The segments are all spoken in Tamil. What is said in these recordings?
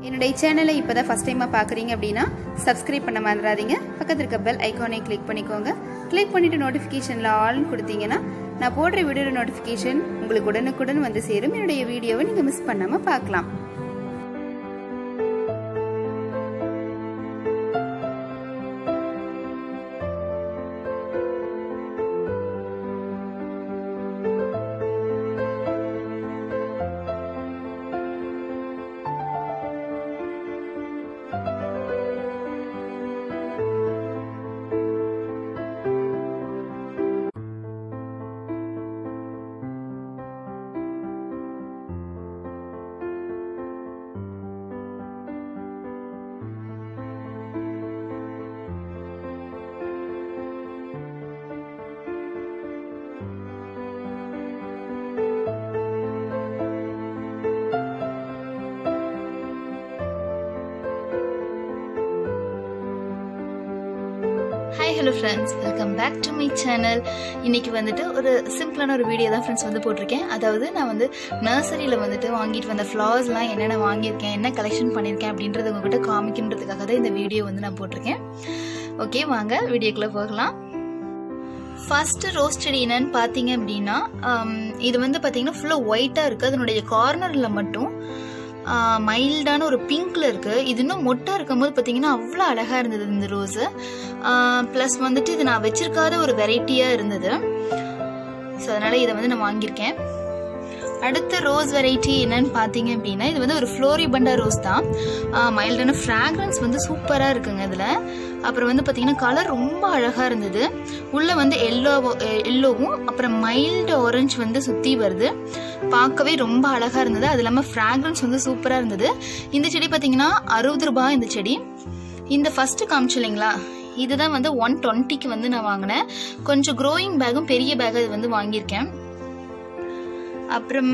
என்னோட சேனலை இப்போதான் ஃபர்ஸ்ட் டைமா பார்க்குறீங்க அப்படின்னா சப்ஸ்கிரைப் பண்ண மறந்துடாதீங்க. பக்கத்துல இருக்க பெல் ஐகானை கிளிக் பண்ணிக்கோங்க. கிளிக் பண்ணிட்டு நோட்டிஃபிகேஷன்ல ஆல்னு கொடுத்தீங்கன்னா நான் போடுற வீடியோட நோட்டிஃபிகேஷன் உங்களுக்கு உடனுக்குடன் வந்து சேரும். என்னுடைய வீடியோவை நீங்க மிஸ் பண்ணாம பார்க்கலாம். Hi hello friends, welcome back to my channel. இன்னைக்கு வந்துட்டு ஒரு சிம்பிளான ஒரு வீடியோ தான் ஃப்ரெண்ட்ஸ் வந்து போட்டிருக்கேன். அதாவது நான் வந்து நர்சரியில் வந்துட்டு வாங்கிட்டு வந்த ஃப்ளவர்ஸ்லாம் என்னென்ன வாங்கியிருக்கேன், என்ன கலெக்ஷன் பண்ணியிருக்கேன் அப்படின்றத உங்ககிட்ட காமிக்கின்றதுக்காக தான் இந்த வீடியோ வந்து நான் போட்டிருக்கேன். ஓகே, வாங்க வீடியோக்குள்ளே போகலாம். ஃபர்ஸ்ட் ரோஸ் செடி என்னன்னு பார்த்தீங்க அப்படின்னா, இது வந்து பார்த்தீங்கன்னா ஃபுல்லாக ஒயிட்டாக இருக்குது. அதனுடைய கார்னரில் மட்டும் மைல்டான ஒரு பிங்க்ல இருக்கு. இது இன்னும் மொட்டா இருக்கும் போது பாத்தீங்கன்னா அவ்வளவு அழகா இருந்தது இந்த ரோஸ். பிளஸ் வந்துட்டு இது நான் வச்சிருக்காத ஒரு வெரைட்டியா இருந்தது. ஸோ அதனால இதை வந்து நான் வாங்கியிருக்கேன். அடுத்த ரோஸ் வெரைட்டி என்னன்னு பார்த்தீங்க அப்படின்னா, இது வந்து ஒரு ஃப்ளோரிபண்டா ரோஸ் தான். மைல்டான ஃப்ராக்ரன்ஸ் வந்து சூப்பராக இருக்குங்க இதில். அப்புறம் வந்து பார்த்தீங்கன்னா கலர் ரொம்ப அழகாக இருந்தது. உள்ளே வந்து எல்லோவும் அப்புறம் மைல்டு ஆரஞ்சு வந்து சுற்றி வருது. பார்க்கவே ரொம்ப அழகாக இருந்தது. அது இல்லாமல் ஃப்ராக்ரன்ஸ் வந்து சூப்பராக இருந்தது. இந்த செடி பார்த்தீங்கன்னா 60 ரூபாய் இந்த செடி. இந்த ஃபர்ஸ்ட் காமிச்சு இல்லைங்களா, இதுதான் வந்து 120க்கு வந்து நான் வாங்கினேன். கொஞ்சம் க்ரோயிங் பேக்கும் பெரிய பேக் அது வந்து வாங்கியிருக்கேன். அப்புறம்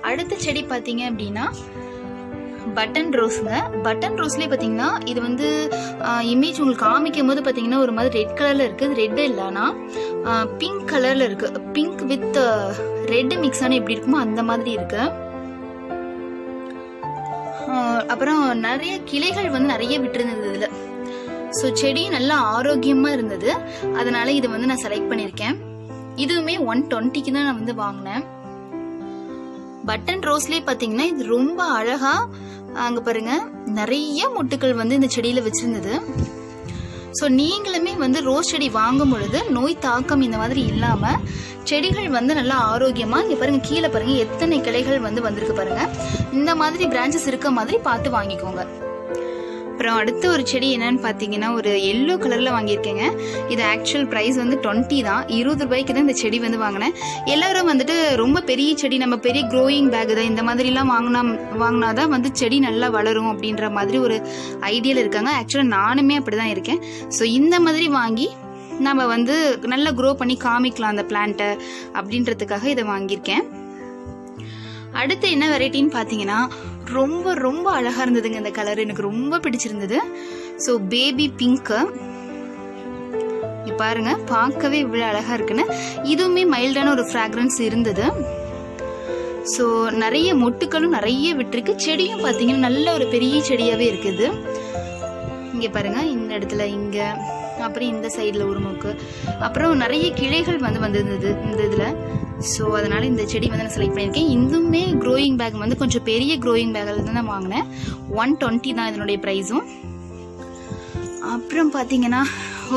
அடுத்த செடி பார்த்தீங்க அப்படின்னா பட்டன் ரோஸுங்க. பட்டன் ரோஸ்லேயே பார்த்தீங்கன்னா இது வந்து இமேஜ் உங்களுக்கு காமிக்கும் போது பார்த்தீங்கன்னா ஒரு மாதிரி ரெட் கலரில் இருக்குது. இது ரெட்டு இல்லைன்னா பிங்க் கலரில் இருக்குது. பிங்க் வித் ரெட் மிக்ஸ் ஆன எப்படி இருக்குமோ அந்த மாதிரி இருக்கு. அப்புறம் நிறைய கிளைகள் வந்து நிறைய விட்டுருந்தது இதில். ஸோ செடியும் நல்லா ஆரோக்கியமாக இருந்தது. அதனால இதை வந்து நான் செலக்ட் பண்ணியிருக்கேன். இதுவுமே 120க்கு தான் நான் வந்து வாங்கினேன். பட்டன் ரோஸ்லேயே பார்த்தீங்கன்னா இது ரொம்ப அழகா அங்கே பாருங்க நிறைய மொட்டுக்கள் வந்து இந்த செடியில வச்சிருந்தது. ஸோ நீங்களுமே வந்து ரோஸ் செடி வாங்கும் பொழுது நோய் தாக்கம் இந்த மாதிரி இல்லாம செடிகள் வந்து நல்லா ஆரோக்கியமா இங்க பாருங்க, கீழே பாருங்க எத்தனை கிளைகள் வந்து வந்திருக்கு பாருங்க. இந்த மாதிரி பிரான்ச்சஸ் இருக்க மாதிரி பார்த்து வாங்கிக்கோங்க. அப்புறம் அடுத்த ஒரு செடி என்னன்னு பார்த்தீங்கன்னா ஒரு எல்லோ கலர்ல வாங்கியிருக்கேங்க. இது ஆக்சுவல் ப்ரைஸ் வந்து 20 தான். 20 ரூபாய்க்கு தான் இந்த செடி வந்து வாங்கினேன். எல்லாரும் வந்துட்டு ரொம்ப பெரிய செடி, நம்ம பெரிய க்ரோயிங் பேக் தான் இந்த மாதிரிலாம் வாங்கினாதான் வந்து செடி நல்லா வளரும் அப்படின்ற மாதிரி ஒரு ஐடியால இருக்காங்க. ஆக்சுவலாக நானுமே அப்படிதான் இருக்கேன். ஸோ இந்த மாதிரி வாங்கி நம்ம வந்து நல்லா க்ரோ பண்ணி காமிக்கலாம் அந்த பிளான்ட்டை அப்படின்றதுக்காக இதை வாங்கியிருக்கேன். அடுத்து என்ன வெரைட்டின்னு பார்த்தீங்கன்னா ரொம்ப ரொம்ப அழகா இருந்ததுங்க. இந்த கலர் எனக்கு ரொம்ப பிடிச்சிருந்தது. ஸோ பேபி பிங்க் பாருங்க, பார்க்கவே இவ்வளவு அழகா இருக்குன்னு. இதுவுமே மைல்டான ஒரு ஃப்ராக்ரன்ஸ் இருந்தது. ஸோ நிறைய மொட்டுக்களும் நிறைய விட்டுருக்கு. செடியும் பார்த்தீங்கன்னா நல்ல ஒரு பெரிய செடியாவே இருக்குது. இங்க பாருங்க, இந்த இடத்துல இங்க அப்புறம் இந்த சைடில் ஒரு மூக்கு, அப்புறம் நிறைய கிளைகள் வந்து வந்திருந்தது இந்த இதில். ஸோ அதனால இந்த செடி வந்து நான் செலக்ட் பண்ணியிருக்கேன். இதுவுமே க்ரோயிங் பேக் வந்து கொஞ்சம் பெரிய க்ரோயிங் பேக்கில் தான் நான் வாங்கினேன். 120 தான் இதனுடைய ப்ரைஸும். அப்புறம் பார்த்தீங்கன்னா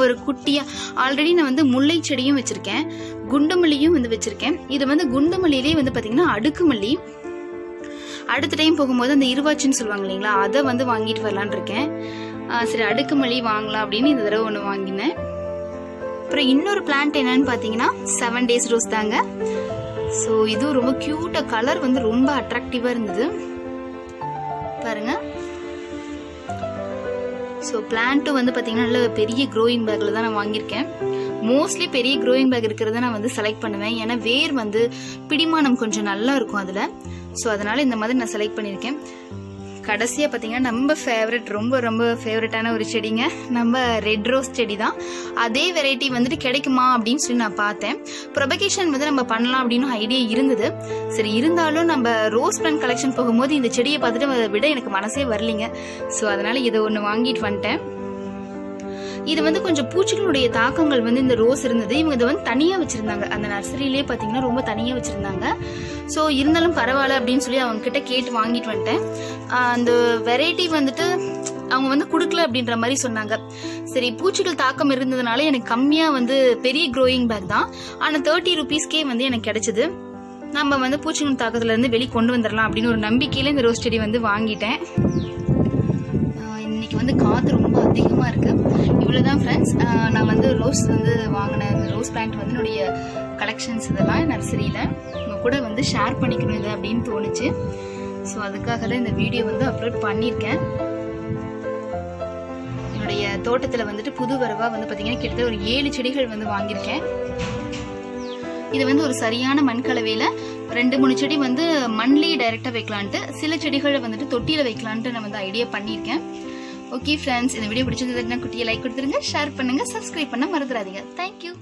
ஒரு குட்டியா ஆல்ரெடி நான் வந்து முல்லை செடியும் வச்சிருக்கேன், குண்டுமல்லியும் வந்து வச்சிருக்கேன். இது வந்து குண்டுமல்லியிலே வந்து பார்த்தீங்கன்னா அடுக்குமல்லி. அடுத்த டைம் போகும்போது அந்த இருவாச்சின்னு சொல்லுவாங்க இல்லைங்களா, அதை வந்து வாங்கிட்டு வரலான் இருக்கேன். சரி, அடுக்குமல்லி வாங்கலாம் அப்படின்னு இந்த தடவை ஒன்று வாங்கினேன். அப்புறம் இன்னொரு பிளான்ட் என்னன்னு பார்த்தீங்கன்னா 7 days ரோஸ் தாங்க. ஸோ இதுவும் ரொம்ப கியூட்டா, கலர் வந்து ரொம்ப அட்ராக்டிவா இருந்தது பாருங்க. ஸோ பிளான்ட்டும் வந்து பார்த்தீங்கன்னா நல்ல பெரிய க்ரோயிங் பேக்கில் தான் நான் வாங்கியிருக்கேன். மோஸ்ட்லி பெரிய க்ரோயிங் பேக் இருக்கிறத நான் வந்து செலக்ட் பண்ணுவேன். ஏன்னா வேர் வந்து பிடிமானம் கொஞ்சம் நல்லா இருக்கும் அதில். ஸோ அதனால இந்த மாதிரி நான் செலக்ட் பண்ணியிருக்கேன். கடைசியா பாத்தீங்கன்னா நம்ம ஃபேவரட், ரொம்ப ரொம்ப ஃபேவரட்டான ஒரு செடிங்க, நம்ம ரெட் ரோஸ் செடி தான். அதே வெரைட்டி வந்துட்டு கிடைக்குமா அப்படின்னு சொல்லி நான் பார்த்தேன். ப்ரொபகேஷன் வந்து நம்ம பண்ணலாம் அப்படின்னு ஐடியா இருந்தது. சரி, இருந்தாலும் நம்ம ரோஸ் பிளான்ட் கலெக்ஷன் போகும்போது இந்த செடியை பார்த்துட்டு விட எனக்கு மனசே வரலிங்க. ஸோ அதனால இதை ஒன்று வாங்கிட்டு வந்துட்டேன். இது வந்து கொஞ்சம் பூச்சிகளுடைய தாக்கங்கள் வந்து இந்த ரோஸ் இருந்தது. இவங்க இதை வந்து தனியா வச்சிருந்தாங்க, அந்த நர்சரியிலே பாத்தீங்கன்னா ரொம்ப தனியா வச்சிருந்தாங்க. ஸோ இருந்தாலும் பரவாயில்ல அப்படின்னு சொல்லி அவங்க கிட்ட கேட்டு வாங்கிட்டு வந்துட்டேன். அந்த வெரைட்டி வந்துட்டு அவங்க வந்து கொடுக்கல அப்படின்ற மாதிரி சொன்னாங்க. சரி, பூச்சிகள் தாக்கம் இருந்ததுனால எனக்கு கம்மியா வந்து பெரிய க்ரோயிங் பேக் தான், ஆனா 30 rupeesக்கே வந்து எனக்கு கிடைச்சது. நம்ம வந்து பூச்சிகள் தாக்கத்துல இருந்து வெளியே கொண்டு வந்துடலாம் அப்படின்னு ஒரு நம்பிக்கையில இந்த ரோஸ் செடி வந்து வாங்கிட்டேன். இன்னைக்கு வந்து காத்து ரொம்ப அதிகமா இருக்கு. இவ்வளவுதான் ஃப்ரெண்ட்ஸ், நான் வந்து ரோஸ் வந்து வாங்கினேன். இந்த ரோஸ் பிளான்ட் வந்து என்னுடைய கலெக்ஷன்ஸ் இதெல்லாம் நர்சரியில உங்க கூட வந்து ஷேர் பண்ணிக்கணும் இது அப்படின்னு தோணுச்சு. ஸோ அதுக்காக தான் இந்த வீடியோ வந்து அப்லோட் பண்ணியிருக்கேன். என்னுடைய தோட்டத்துல வந்துட்டு புது வரவா வந்து பாத்தீங்கன்னா கிட்டத்தட்ட ஒரு 7 செடிகள் வந்து வாங்கியிருக்கேன். இது வந்து ஒரு சரியான மண் கலவையில 2-3 செடி வந்து மண்ணிலேயே டைரக்டா வைக்கலான்ட்டு, சில செடிகளை வந்துட்டு தொட்டியில வைக்கலான்ட்டு நான் வந்து ஐடியா பண்ணியிருக்கேன். ஓகே ஃப்ரெண்ட்ஸ், இந்த வீடியோ பிடிச்சிருந்ததுன்னா குட்டியை லைக் கொடுத்துருங்க, ஷேர் பண்ணுங்க, சப்ஸ்கிரைப் பண்ண மறந்துடாதீங்க. தேங்க்யூ.